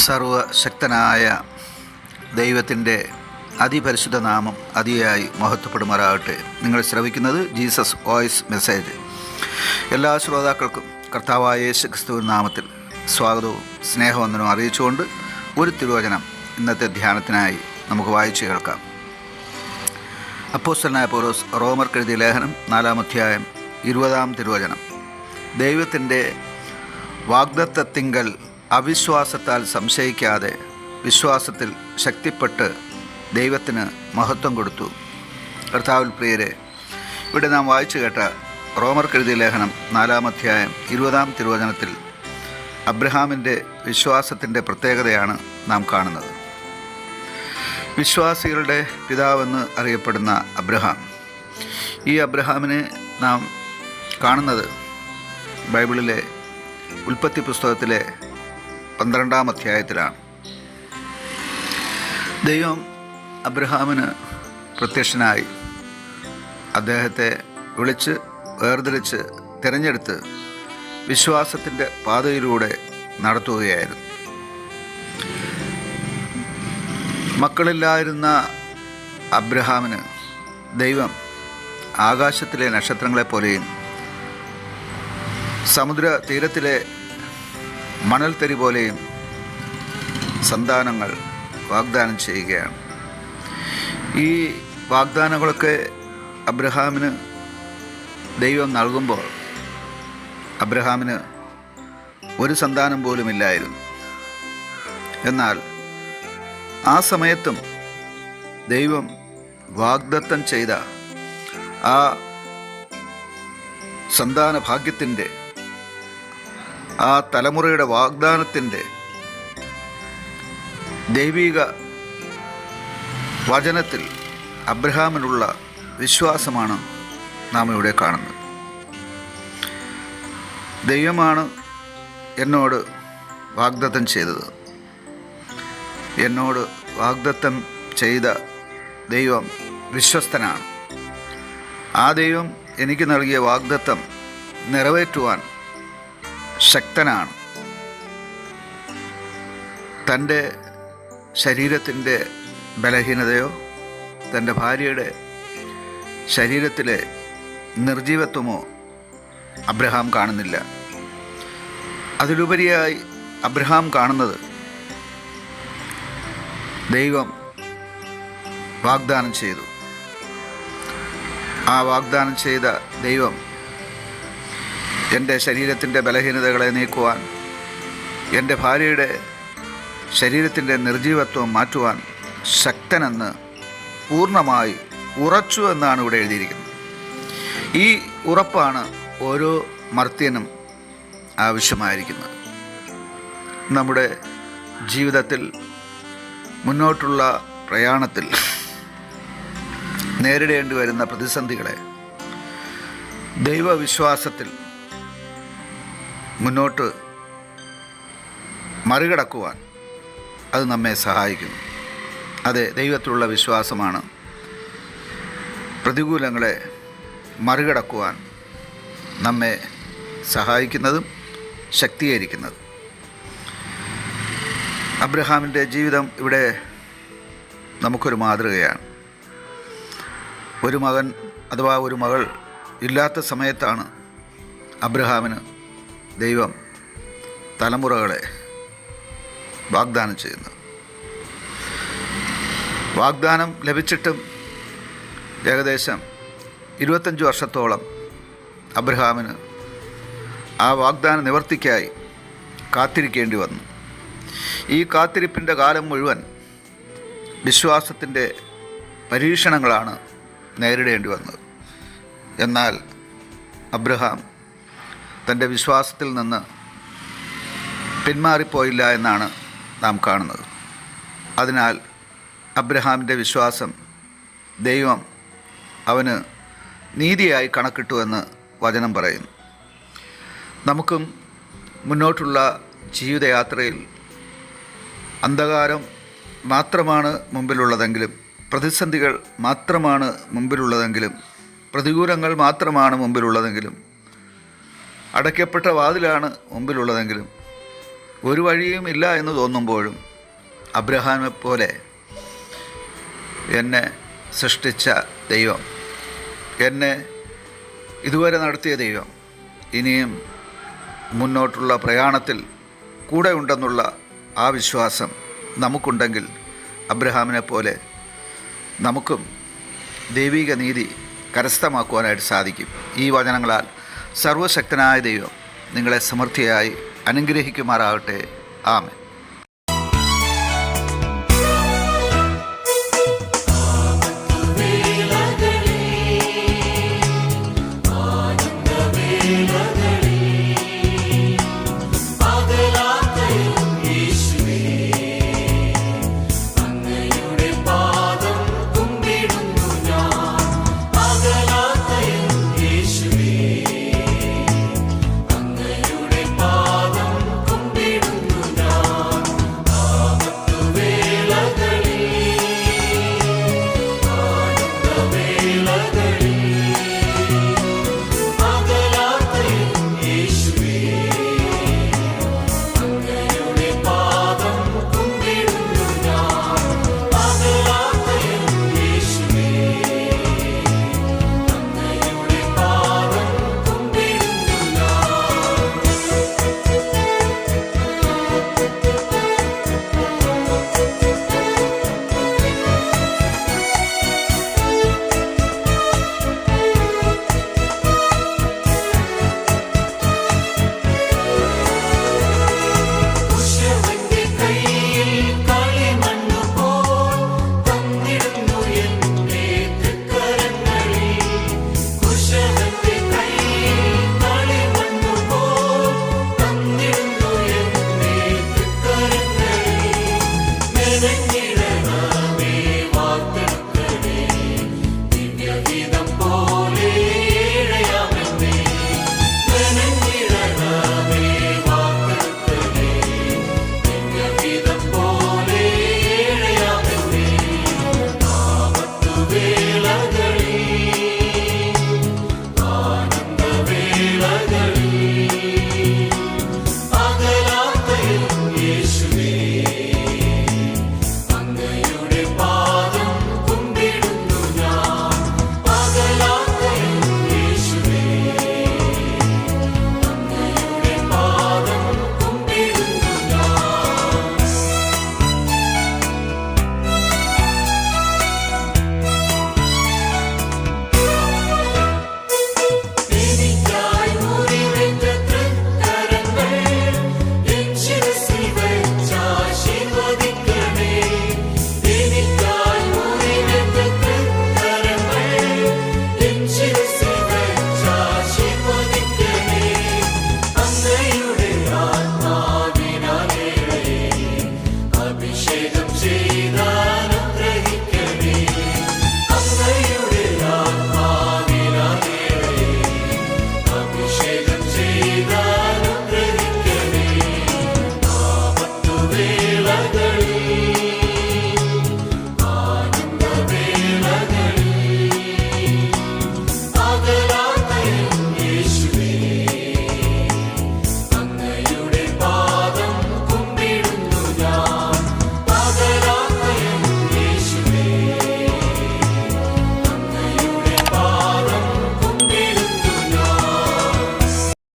സർവശക്തനായ ദൈവത്തിൻ്റെ അതിപരിശുദ്ധ നാമം അതിയായി മഹത്വപ്പെടുമാറാകട്ടെ. നിങ്ങൾ ശ്രവിക്കുന്നത് ജീസസ് വോയിസ് മെസ്സേജ്. എല്ലാ ശ്രോതാക്കൾക്കും കർത്താവായ യേശു ക്രിസ്തുവിൻ നാമത്തിൽ സ്വാഗതവും സ്നേഹവന്ദനവും അറിയിച്ചുകൊണ്ട് ഒരു തിരുവചനം ഇന്നത്തെ ധ്യാനത്തിനായി നമുക്ക് വായിച്ചു കേൾക്കാം. അപ്പോസ്തലനായ പൗലോസ് റോമർക്കെഴുതിയ ലേഖനം 4-ാം അധ്യായം 20-ാം തിരുവചനം. ദൈവത്തിൻ്റെ വാഗ്ദത്തത്തിങ്കൽ അവിശ്വാസത്താൽ സംശയിക്കാതെ വിശ്വാസത്തിൽ ശക്തിപ്പെട്ട് ദൈവത്തിന് മഹത്വം കൊടുത്തു. കർത്താവിൽ പ്രിയരെ, ഇവിടെ നാം വായിച്ചു കേട്ട റോമർക്കെഴുതിയ ലേഖനം 4-ാം അധ്യായം 20-ാം തിരുവചനത്തിൽ അബ്രഹാമിൻ്റെ വിശ്വാസത്തിൻ്റെ പ്രത്യേകതയാണ് നാം കാണുന്നത്. വിശ്വാസികളുടെ പിതാവെന്ന് അറിയപ്പെടുന്ന അബ്രഹാം, ഈ അബ്രഹാമിനെ നാം കാണുന്നത് ബൈബിളിലെ ഉൽപ്പത്തി പുസ്തകത്തിലെ 12-ാം അധ്യായത്തിലാണ്. ദൈവം അബ്രഹാമിന് പ്രത്യക്ഷനായി അദ്ദേഹത്തെ വിളിച്ച് വേർതിരിച്ച് തിരഞ്ഞെടുത്ത് വിശ്വാസത്തിൻ്റെ പാതയിലൂടെ നടത്തുകയായിരുന്നു. മക്കളില്ലായിരുന്ന അബ്രഹാമിന് ദൈവം ആകാശത്തിലെ നക്ഷത്രങ്ങളെപ്പോലെയും സമുദ്ര തീരത്തിലെ മണൽത്തരി പോലെയും സന്താനങ്ങൾ വാഗ്ദാനം ചെയ്യുകയാണ്. ഈ വാഗ്ദാനങ്ങളൊക്കെ അബ്രഹാമിന് ദൈവം നൽകുമ്പോൾ അബ്രഹാമിന് ഒരു സന്താനം പോലുമില്ലായിരുന്നു. എന്നാൽ ആ സമയത്തും ദൈവം വാഗ്ദത്തം ചെയ്ത ആ സന്താന ഭാഗ്യത്തിൻ്റെ, ആ തലമുറയുടെ വാഗ്ദാനത്തിൻ്റെ ദൈവിക വചനത്തിൽ അബ്രഹാമിനുള്ള വിശ്വാസമാണ് നാം ഇവിടെ കാണുന്നത്. ദൈവമാണ് എന്നോട് വാഗ്ദത്തം ചെയ്തത്. എന്നോട് വാഗ്ദത്തം ചെയ്ത ദൈവം വിശ്വസ്തനാണ്. ആ ദൈവം എനിക്ക് നൽകിയ വാഗ്ദത്തം നിറവേറ്റുവാൻ ശക്തനാണ്. തൻ്റെ ശരീരത്തിൻ്റെ ബലഹീനതയോ തൻ്റെ ഭാര്യയുടെ ശരീരത്തിലെ നിർജീവത്വമോ അബ്രഹാം കാണുന്നില്ല. അതിലുപരിയായി അബ്രഹാം കാണുന്നത് ദൈവം വാഗ്ദാനം ചെയ്തു. ആ വാഗ്ദാനം ചെയ്ത ദൈവം എൻ്റെ ശരീരത്തിൻ്റെ ബലഹീനതകളെ നീക്കുവാൻ, എൻ്റെ ഭാര്യയുടെ ശരീരത്തിൻ്റെ നിർജീവത്വം മാറ്റുവാൻ ശക്തനെന്ന് പൂർണ്ണമായി ഉറച്ചു എന്നാണ് ഇവിടെ എഴുതിയിരിക്കുന്നത്. ഈ ഉറപ്പാണ് ഓരോ മർത്യനും ആവശ്യമായിരിക്കുന്നത്. നമ്മുടെ ജീവിതത്തിൽ മുന്നോട്ടുള്ള പ്രയാണത്തിൽ നേരിടേണ്ടി വരുന്ന പ്രതിസന്ധികളെ ദൈവവിശ്വാസത്തിൽ മുന്നോട്ട് മറികടക്കുവാൻ അത് നമ്മെ സഹായിക്കുന്നു. അതെ, ദൈവത്തിലുള്ള വിശ്വാസമാണ് പ്രതികൂലങ്ങളെ മറികടക്കുവാൻ നമ്മെ സഹായിക്കുന്നതും ശക്തീകരിക്കുന്നതും. അബ്രഹാമിൻ്റെ ജീവിതം ഇവിടെ നമുക്കൊരു മാതൃകയാണ്. ഒരു മകൻ അഥവാ ഒരു മകൾ ഇല്ലാത്ത സമയത്താണ് അബ്രഹാമിന് ദൈവം തലമുറകളെ വാഗ്ദാനം ചെയ്യുന്നത്. വാഗ്ദാനം ലഭിച്ചിട്ടും ഏകദേശം 25 വർഷത്തോളം അബ്രഹാമിന് ആ വാഗ്ദാന നിവർത്തിക്കായി കാത്തിരിക്കേണ്ടി വന്നു. ഈ കാത്തിരിപ്പിൻ്റെ കാലം മുഴുവൻ വിശ്വാസത്തിൻ്റെ പരീക്ഷണങ്ങളാണ് നേരിടേണ്ടി വന്നത്. എന്നാൽ അബ്രഹാം തൻ്റെ വിശ്വാസത്തിൽ നിന്ന് പിന്മാറിപ്പോയില്ല എന്നാണ് നാം കാണുന്നത്. അതിനാൽ അബ്രഹാമിൻ്റെ വിശ്വാസം ദൈവം അവന് നീതിയായി കണക്കിട്ടു എന്ന് വചനം പറയുന്നു. നമുക്കും മുന്നോട്ടുള്ള ജീവിതയാത്രയിൽ അന്ധകാരം മാത്രമാണ് മുമ്പിലുള്ളതെങ്കിലും, പ്രതിസന്ധികൾ മാത്രമാണ് മുമ്പിലുള്ളതെങ്കിലും, പ്രതികൂലങ്ങൾ മാത്രമാണ് മുമ്പിലുള്ളതെങ്കിലും, അടയ്ക്കപ്പെട്ട വാതിലാണ് മുമ്പിലുള്ളതെങ്കിലും ഒരു വഴിയും ഇല്ല എന്ന് തോന്നുമ്പോഴും അബ്രഹാമിനെ പോലെ എന്നെ സൃഷ്ടിച്ച ദൈവം, എന്നെ ഇതുവരെ നടത്തിയ ദൈവം ഇനിയും മുന്നോട്ടുള്ള പ്രയാണത്തിൽ കൂടെ ഉണ്ടെന്നുള്ള ആ വിശ്വാസം നമുക്കുണ്ടെങ്കിൽ അബ്രഹാമിനെ പോലെ നമുക്കും ദൈവിക നീതി കരസ്ഥമാക്കുവാനായിട്ട് സാധിക്കും. ഈ വചനങ്ങളാൽ സർവശക്തനായ ദൈവം നിങ്ങളെ സമൃദ്ധിയായി അനുഗ്രഹിക്കുമാറാകട്ടെ. ആമേൻ.